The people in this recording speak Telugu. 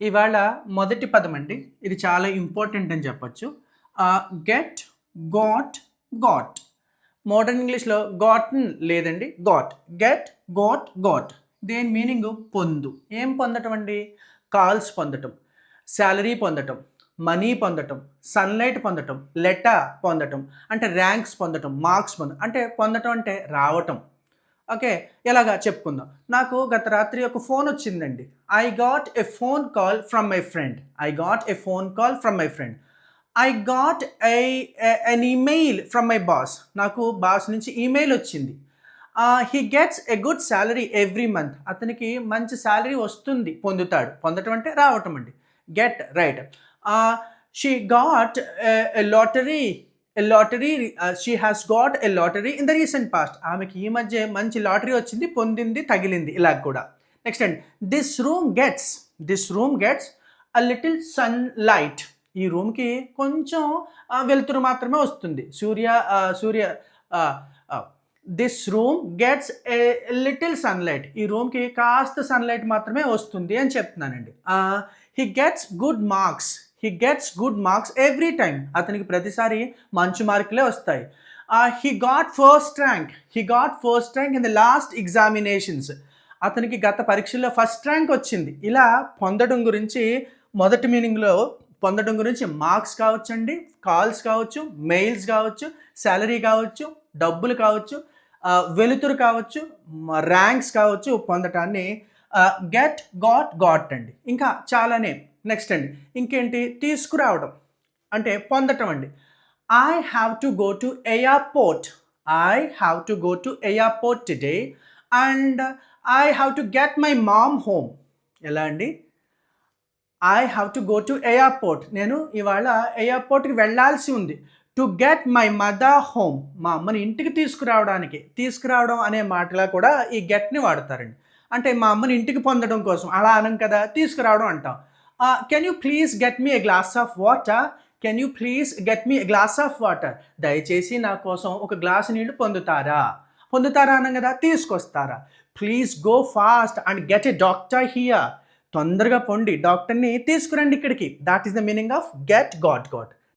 ఇవాళ మొదటి పదం అండి. ఇది చాలా ఇంపార్టెంట్ అని చెప్పొచ్చు. Get, got, got. మోడర్న్ ఇంగ్లీష్‌లో గాట్‌న్ లేదండి. గాట్. Get, got, got. దేని మీనింగు పొందు. ఏం పొందటం అండి? కాల్స్ పొందటం, సాలరీ పొందటం, మనీ పొందటం, సన్‌లైట్ పొందటం, లెటర్ పొందటం, అంటే ర్యాంక్స్ పొందటం, మార్క్స్ అంటే పొందటం అంటే రావటం. ఓకే. ఎలాగా చెప్పుకుందాం. నాకు గత రాత్రి ఒక ఫోనొచ్చిందండి. I got a phone call from my friend. I got a phone call from my friend. I got an email from my boss. నాకు బాస్ నుంచి ఈమెయిల్ వచ్చింది. He gets a good salary every month. అతనికి మంచి సాలరీ వస్తుంది, పొందుతాడు. పొందటం అంటే రావటం అండి. Get right. She got a lottery she has got a lottery in the recent past. ఆమెకి ఈ మధ్య మంచి లాటరీ వచ్చింది, పొందింది, తగిలింది ఇలా కూడా. నెక్స్ట్ అండి, this room gets a little sunlight. ఈ రూమ్కి కొంచెం వెలుతురు మాత్రమే వస్తుంది. This room gets a little sunlight. ఈ రూమ్కి కాస్త సన్లైట్ మాత్రమే వస్తుంది అని చెప్తున్నానండి. He gets good marks every time. అతనికి ప్రతిసారి మంచి మార్కులే వస్తాయి. He got first rank in the last examinations. అతనికి గత పరీక్షల్లో ఫస్ట్ ర్యాంక్ వచ్చింది. ఇలా పొందడం గురించి మొదటి మీనింగ్లో పొందడం గురించి మార్క్స్ కావచ్చండి, కాల్స్ కావచ్చు, మెయిల్స్ కావచ్చు, సాలరీ కావచ్చు, డబ్బులు కావచ్చు, వెలుతురు కావచ్చు, ర్యాంక్స్ కావచ్చు, పొందటాన్ని గెట్, గాట్ అండి. ఇంకా చాలానే. నెక్స్ట్ అండి, ఇంకేంటి, తీసుకురావడం అంటే పొందటం అండి. I have to go to airport today and I have to get my mom home. ఎలా అండి? I have to go to airport. నేను ఇవాళ ఎయిర్పోర్ట్కి వెళ్ళాల్సి ఉంది. To get my mother home. మా అమ్మని ఇంటికి తీసుకురావడానికి. తీసుకురావడం అనే మాటలా కూడా ఈ గెట్ని వాడతారండి. అంటే మా అమ్మని ఇంటికి పొందడం కోసం. అలా అనం కదా, తీసుకురావడం అంటాం. Can you please get me a glass of water. దయచేసి నా కోసం ఒక గ్లాసు నీళ్లు పొందుతారా అనం కదా, తీసుకొస్తారా. Please go fast and get a doctor here. తొందరగా పొండి, డాక్టర్ని తీసుకురండి ఇక్కడికి. That is the meaning of get, got.